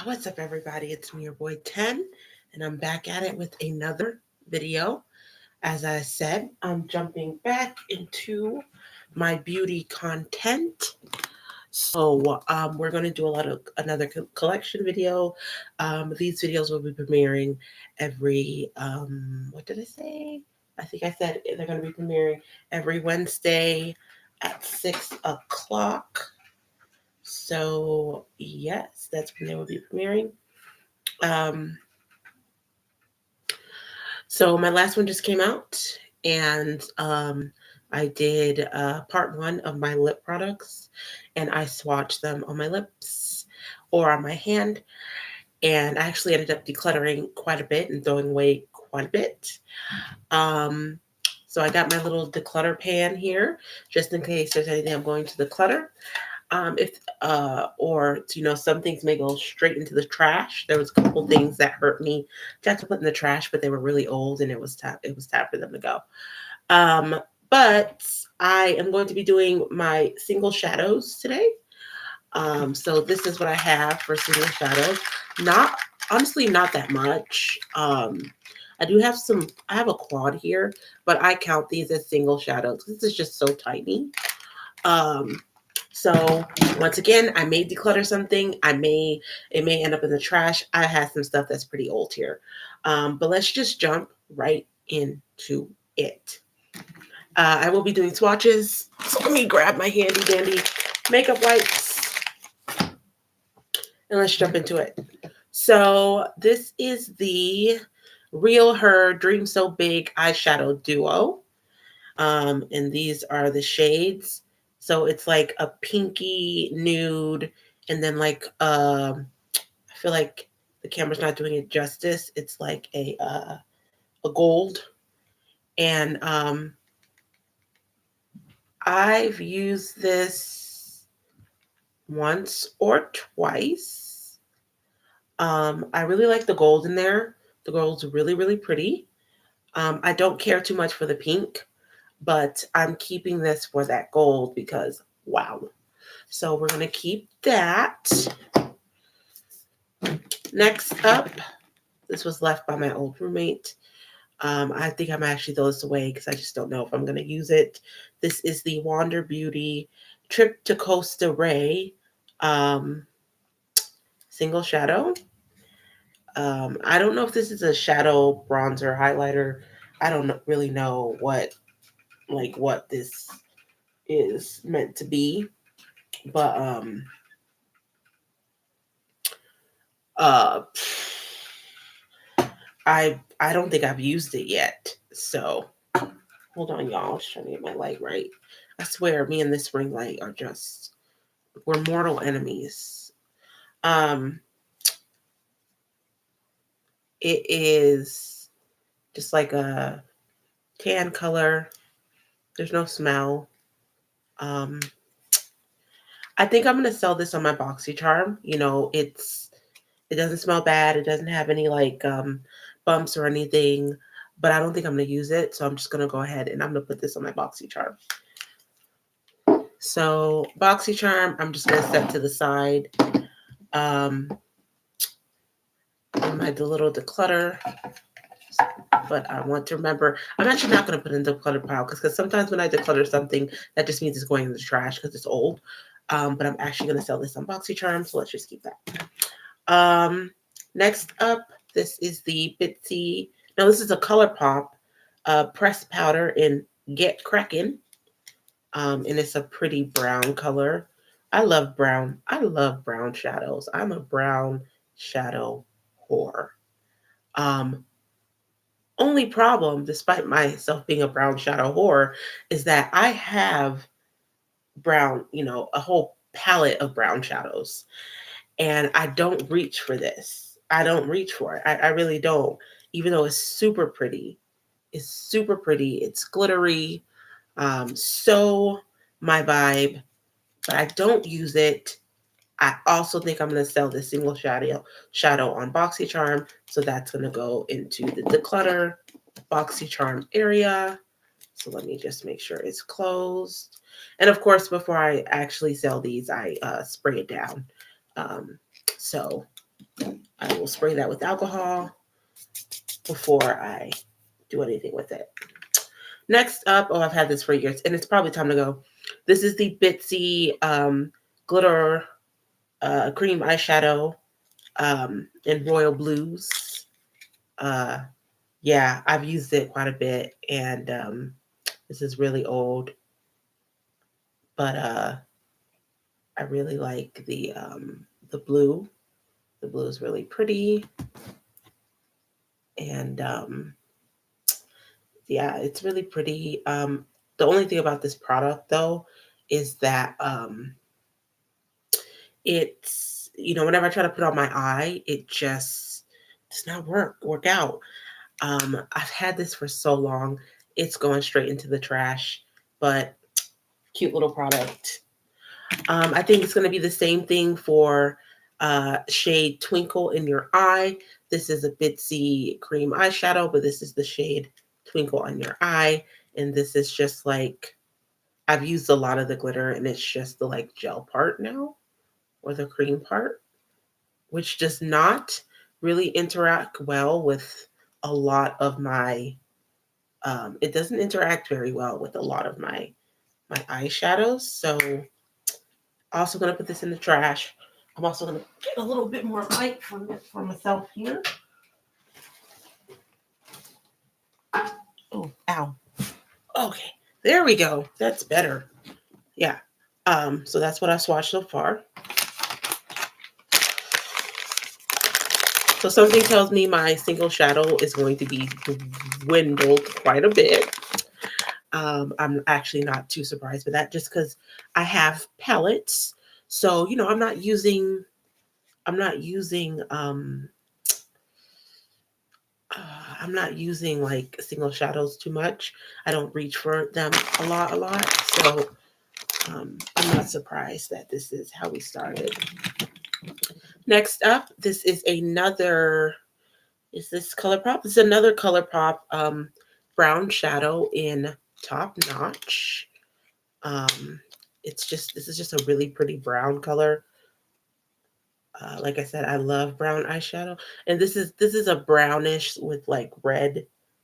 What's up, everybody? It's me, your boy 10, and I'm back at it with another video. As I said, I'm jumping back into my beauty content. We're going to do another collection video. These videos will be premiering every, what did I say? I think I said they're going to be premiering every Wednesday at 6 o'clock. So, yes, that's when they will be premiering. Um, so my last one just came out, and I did part one of my lip products, and I swatched them on my lips or on my hand, and I actually ended up decluttering quite a bit and throwing away quite a bit. Um, so I got my little declutter pan here, just in case there's anything I'm going to declutter. If or some things may go straight into the trash. There was a couple things that hurt me got to put in the trash, but they were really old and it was time for them to go. um but I am going to be doing my single shadows today. So this is what I have for single shadows. Not Honestly, not that much. I have a quad here, but I count these as single shadows. This is just so tiny. um so once again, I may declutter something. It may end up in the trash. I have some stuff that's pretty old here. But let's just jump right into it. I will be doing swatches. So let me grab my handy dandy makeup wipes and let's jump into it. So this is the Real Her Dream So Big eyeshadow duo. And these are the shades. So it's like a pinky nude, and then I feel like the camera's not doing it justice. It's like a gold, and I've used this once or twice. I really like the gold in there. The gold's really really pretty. I don't care too much for the pink, but I'm keeping this for that gold because wow. So we're going to keep that. Next up, this was left by my old roommate. I think I'm actually throw this away because I just don't know if I'm going to use it. This is the Wander Beauty Trip to Costa Ray um, single shadow. I don't know if this is a shadow bronzer highlighter. I don't really know what this is meant to be, but uh I don't think I've used it yet. So hold on, y'all. I was trying to get my light right. I swear, me and this ring light we're mortal enemies. Um, it is just like a tan color. There's no smell. Um, I think I'm gonna sell this on my BoxyCharm. It doesn't smell bad. It doesn't have any bumps or anything, but I don't think I'm gonna use it. So I'm just gonna go ahead and I'm gonna put this on my BoxyCharm. So BoxyCharm, I'm just gonna set to the side. Um, I the little declutter, but I want to remember. I'm actually not going to put it in the declutter pile because sometimes when I declutter something, that just means it's going in the trash because it's old. But I'm actually going to sell this on BoxyCharm, so let's just keep that. Next up, this is the Bitsy. Now this is a Color Pop pressed powder in Get Crackin'. And it's a pretty brown color. I love brown. I love brown shadows. I'm a brown shadow whore. Um, Only problem, despite myself being a brown shadow whore, is that I have brown, a whole palette of brown shadows, and I don't reach for this. I don't reach for it. I really don't. Even though it's super pretty, it's glittery, so my vibe, but I don't use it. I also think I'm going to sell this single shadow on BoxyCharm. So that's going to go into the declutter BoxyCharm area. So let me just make sure it's closed. And of course, before I actually sell these, I spray it down. So I will spray that with alcohol before I do anything with it. Next up, oh, I've had this for years, and it's probably time to go. This is the Bitsy glitter cream eyeshadow in Royal Blues. Yeah, I've used it quite a bit, and this is really old, but I really like the blue. The blue is really pretty, and yeah, it's really pretty. The only thing about this product though is that it's, you know, whenever I try to put on my eye, it just does not work out. I've had this for so long, it's going straight into the trash, but cute little product. I think it's going to be the same thing for shade Twinkle in Your Eye. This is a Bitsy cream eyeshadow, but this is the shade Twinkle on Your Eye. And this is just like, I've used a lot of the glitter, and it's just the like gel part now, or the cream part, which does not really interact well with a lot of my, it doesn't interact very well with a lot of my eyeshadows. So also going to put this in the trash. I'm also going to get a little bit more light for myself here. Oh, ow. Okay, there we go. That's better. Yeah. So that's what I swatched so far. So something tells me my single shadow is going to be dwindled quite a bit. I'm actually not too surprised with that, just because I have palettes. So, you know, I'm not using I'm not using like single shadows too much. I don't reach for them a lot. So I'm not surprised that this is how we started. Next up, this is another, is this ColourPop? This is another ColourPop brown shadow in Top Notch. This is just a really pretty brown color. Like I said, I love brown eyeshadow, and this is a brownish with like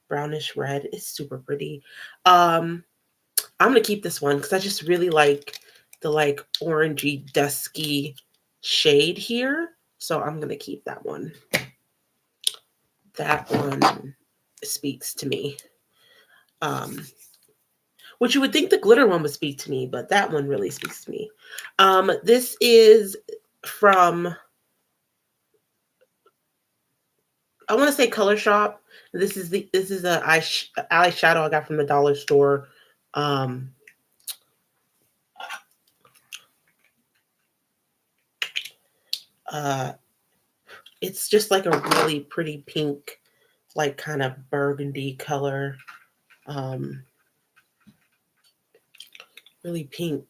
brownish red. It's super pretty. I'm gonna keep this one because I just really like the like orangey dusky shade here, so I'm gonna keep that one. That one speaks to me. Which you would think the glitter one would speak to me, but that one really speaks to me. This is from, I want to say Color Shop. This is a eyeshadow I got from the dollar store. It's just like a really pretty pink, like kind of burgundy color. Really pink,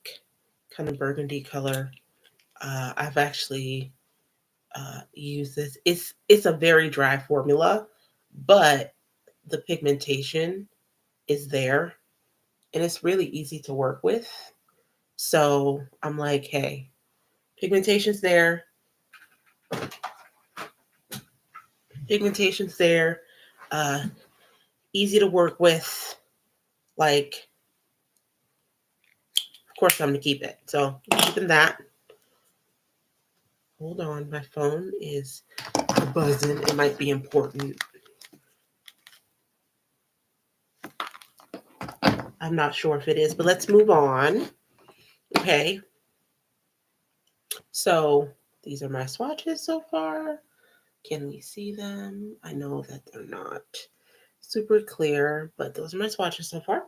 kind of burgundy color. I've actually use this. It's a very dry formula, but the pigmentation is there, and it's really easy to work with. So I'm like, hey, pigmentation's there. Pigmentation's there. Easy to work with. Like, of course I'm gonna keep it. So I'm keeping that. Hold on, my phone is buzzing. It might be important. I'm not sure if it is, but let's move on. Okay. So these are my swatches so far. Can we see them? I know that they're not super clear, but those are my swatches so far.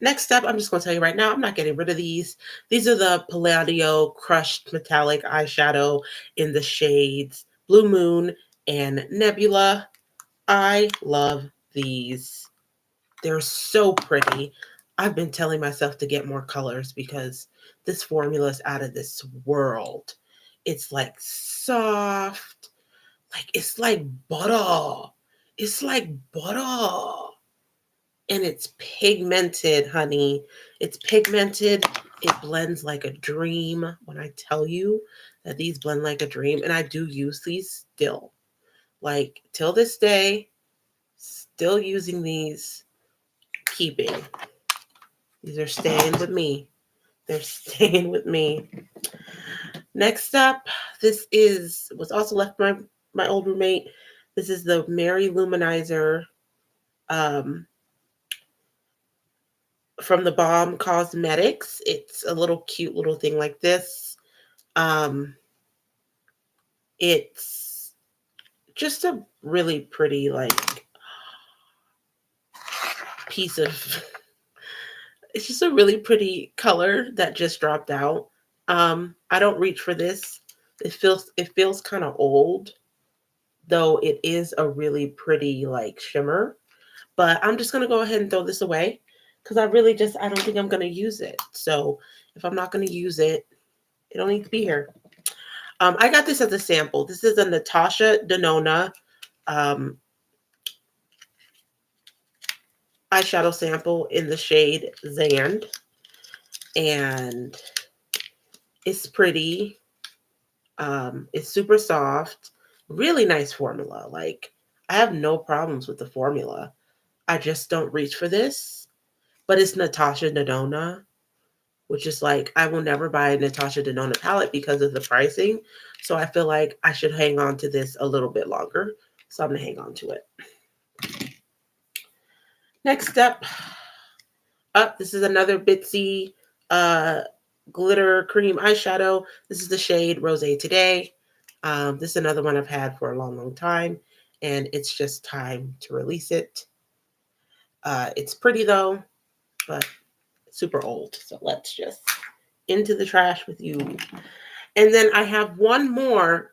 Next up, I'm just going to tell you right now, I'm not getting rid of these. These are the Palladio Crushed Metallic Eyeshadow in the shades Blue Moon and Nebula. I love these. They're so pretty. I've been telling myself to get more colors because this formula is out of this world. It's like soft, like it's like butter. It's like butter. And it's pigmented, honey. It's pigmented. It blends like a dream when I tell you that these blend like a dream. And I do use these still. Like till this day, still using these, keeping. These are staying with me. They're staying with me. Next up, this is was also left by my old roommate. This is the Mary Luminizer um, from the Balm Cosmetics. It's a little cute little thing like this. Um, it's just a really pretty like piece of. It's just a really pretty color that just dropped out. I don't reach for this. It feels kind of old, though it is a really pretty like shimmer. But I'm just gonna go ahead and throw this away because I don't think I'm gonna use it. So if I'm not gonna use it, it don't need to be here. I got this as a sample. This is a Natasha Denona um, eyeshadow sample in the shade Zand, and it's pretty. It's super soft, really nice formula. Like I have no problems with the formula. I just don't reach for this. But it's Natasha Denona, which is like I will never buy a Natasha Denona palette because of the pricing. So I feel like I should hang on to this a little bit longer. So I'm gonna hang on to it. Next up, this is another Bitsy uh, glitter cream eyeshadow. This is the shade Rose Today. This is another one I've had for a long, long time, and it's just time to release it. It's pretty though, but super old. So let's just into the trash with you. And then I have one more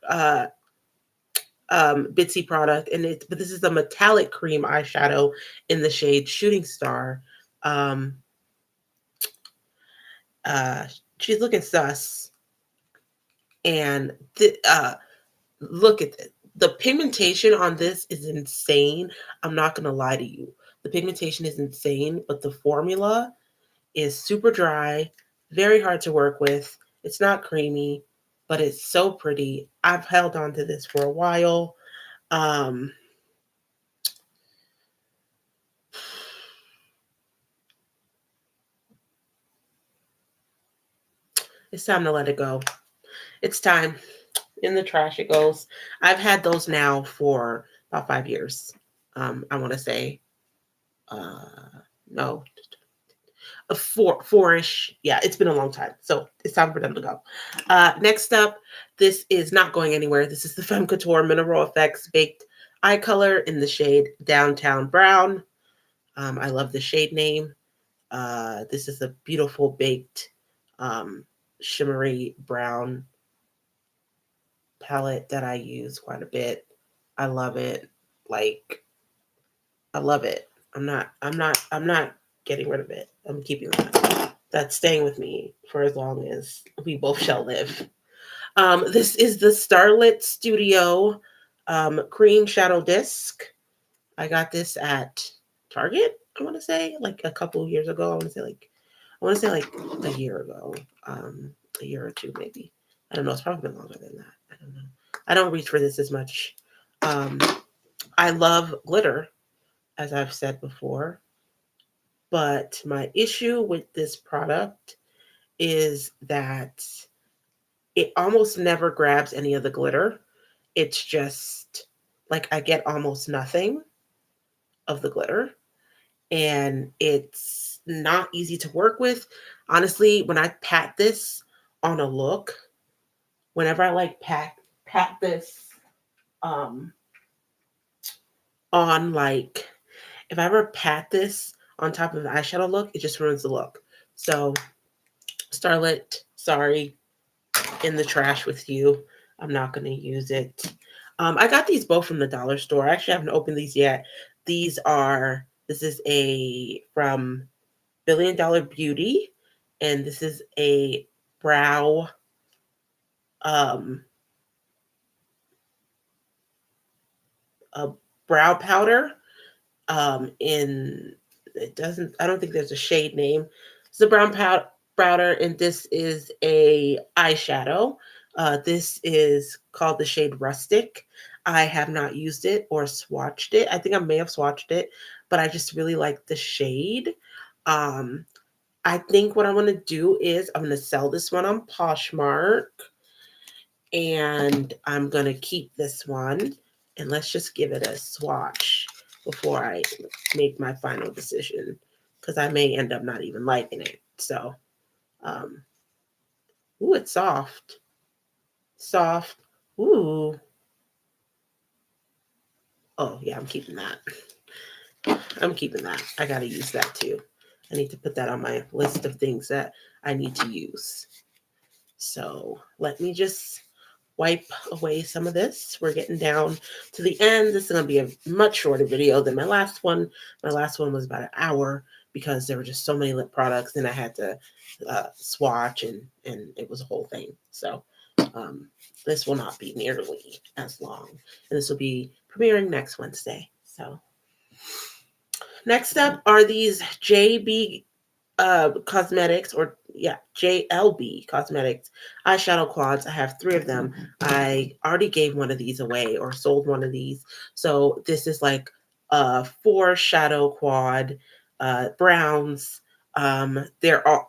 Bitsy product, but this is a metallic cream eyeshadow in the shade Shooting Star. Um, uh, she's looking sus, and look at it. The pigmentation on this is insane. I'm not gonna lie to you. The pigmentation is insane, but the formula is super dry, very hard to work with. It's not creamy, but it's so pretty. I've held on to this for a while. Um, it's time to let it go. It's time. In the trash it goes. I've had those now for about 5 years. I want to say, no, four-ish. Yeah, it's been a long time. So it's time for them to go. Next up, this is not going anywhere. This is the Femme Couture Mineral Effects Baked Eye Color in the shade Downtown Brown. I love the shade name. This is a beautiful baked shimmery brown palette that I use quite a bit. I love it. Like I love it. I'm not getting rid of it. I'm keeping that. That's staying with me for as long as we both shall live. This is the Starlit Studio Cream Shadow Disc. I got this at Target, I want to say, like a couple years ago. I want to say like a year ago. A year or two maybe. I don't know, it's probably been longer than that. I don't know. I don't reach for this as much. Um, I love glitter, as I've said before. But my issue with this product is that it almost never grabs any of the glitter. It's just like I get almost nothing of the glitter, and it's not easy to work with. Honestly, when I pat this on a look, whenever I like pat this um on like if I ever pat this on top of the eyeshadow look, it just ruins the look. So Starlit, sorry, in the trash with you. I'm not going to use it. I got these both from the dollar store. I actually haven't opened these yet. This is a from Billion Dollar Beauty, and this is brow, um, a brow powder. In it doesn't. I don't think there's a shade name. It's a brown powder. powder, and this is a eyeshadow. This is called the shade Rustic. I have not used it or swatched it. I think I may have swatched it, but I just really like the shade. Um, I think what I'm going to do is I'm going to sell this one on Poshmark, and I'm going to keep this one, and let's just give it a swatch before I make my final decision, because I may end up not even liking it. So, um, ooh, it's soft. Soft. Ooh. Oh, yeah, I'm keeping that. I'm keeping that. I got to use that too. I need to put that on my list of things that I need to use. So let me just wipe away some of this. We're getting down to the end. This is going to be a much shorter video than my last one. My last one was about an hour because there were just so many lip products and I had to swatch and it was a whole thing. So this will not be nearly as long. And this will be premiering next Wednesday. So next up are these JB Cosmetics, or yeah, JLB Cosmetics eyeshadow quads. I have 3 of them. I already gave one of these away or sold one of these. So this is like a 4 shadow quad, browns. They're all,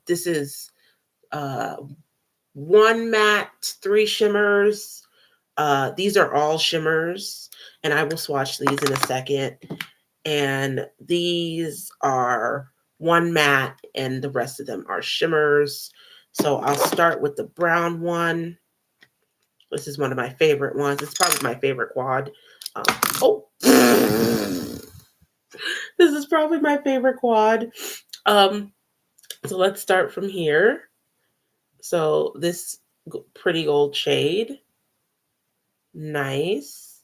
this is 1 matte, 3 shimmers. These are all shimmers, and I will swatch these in a second. And these are 1 matte, and the rest of them are shimmers. So I'll start with the brown one. This is one of my favorite ones. It's probably my favorite quad. Oh, this is probably my favorite quad. So let's start from here. So this pretty gold shade, nice.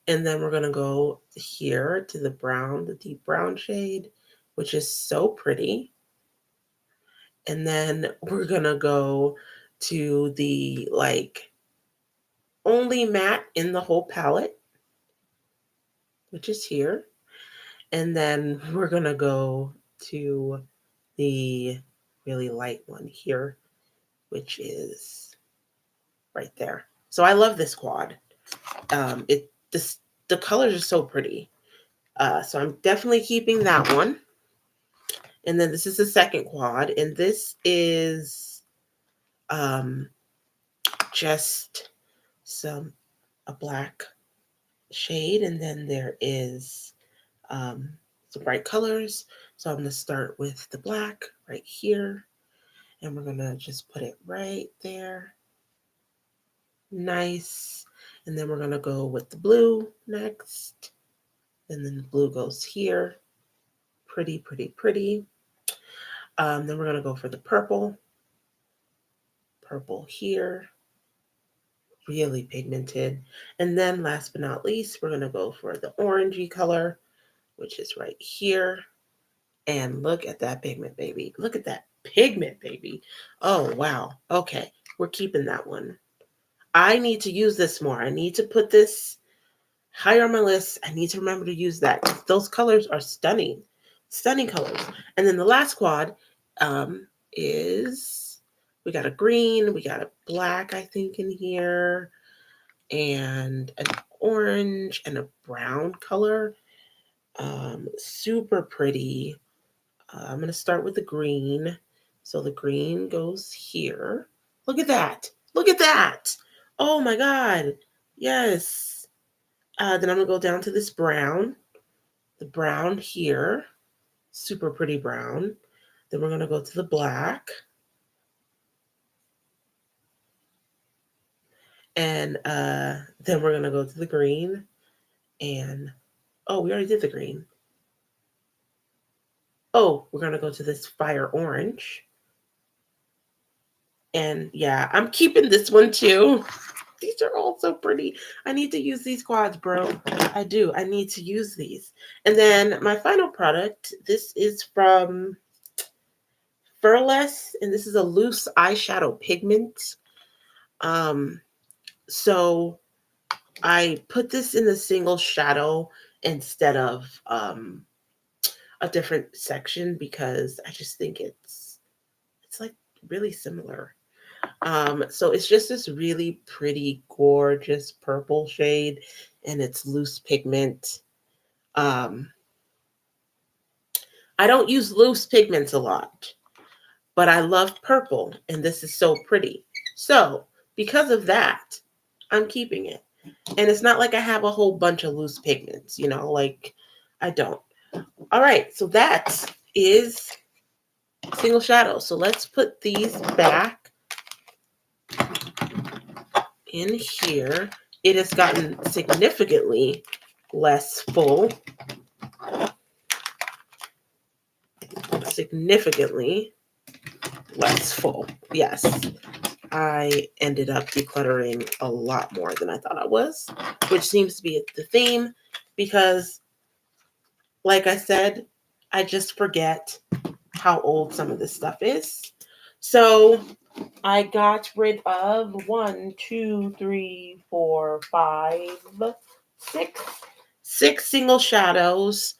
And then we're going to go here to the brown, the deep brown shade, which is so pretty. And then we're going to go to the like only matte in the whole palette, which is here. And then we're going to go to the really light one here, which is right there. So I love this quad. The colors are so pretty. So I'm definitely keeping that one. And then this is the second quad, and this is just a black shade, and then there is some bright colors. So I'm going to start with the black right here, and we're going to just put it right there. Nice. And then we're going to go with the blue next, and then the blue goes here. Pretty, pretty, pretty. Then we're going to go for the purple. Purple here. Really pigmented. And then last but not least, we're going to go for the orangey color, which is right here. And look at that pigment, baby. Look at that pigment, baby. Oh, wow. Okay, we're keeping that one. I need to use this more. I need to put this higher on my list. I need to remember to use that. Those colors are stunning. Stunning colors. And then the last quad is, we got a green, we got a black, I think, in here, and an orange and a brown color. Super pretty. I'm going to start with the green. So the green goes here. Look at that. Look at that. Oh my God. Yes. Then I'm going to go down to this brown. The brown here. Super pretty brown. Then we're going to go to the black. And then we're going to go to the green. And, oh, we already did the green. Oh, we're going to go to this fire orange. And yeah, I'm keeping this one too. These are all so pretty. I need to use these quads, bro. I do. I need to use these. And then my final product, this is from Furless, and this is a loose eyeshadow pigment. So I put this in the single shadow instead of a different section because I just think it's it's like really similar. So it's just this really pretty, gorgeous purple shade, and it's loose pigment. Um, I don't use loose pigments a lot, but I love purple, and this is so pretty. So because of that, I'm keeping it. And it's not like I have a whole bunch of loose pigments, like I don't. All right, so that is single shadow. So let's put these back in here. It has gotten significantly less full. Significantly less full. Yes. I ended up decluttering a lot more than I thought I was, which seems to be the theme because, like I said, I just forget how old some of this stuff is. So I got rid of 6 single shadows,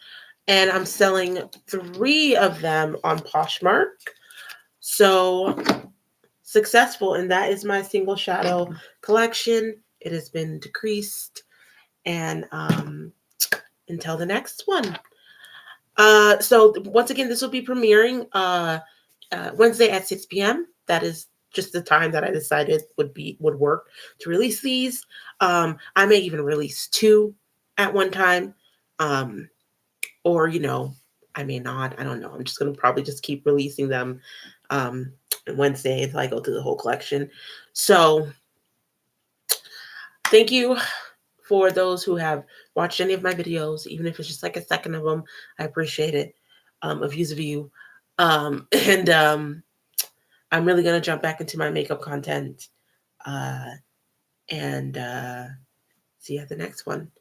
and I'm selling 3 of them on Poshmark. So successful, and that is my single shadow collection. It has been decreased, and until the next one. So once again, this will be premiering Wednesday at 6 p.m. That is just the time that I decided would work to release these. I may even release 2 at one time, or I may not. I don't know. I'm just gonna probably just keep releasing them Wednesday until I go through the whole collection. So thank you for those who have watched any of my videos, even if it's just like a second of them. I appreciate it. A views of you. And I'm really going to jump back into my makeup content and see you at the next one.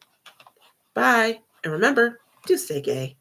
Bye. And remember to stay gay.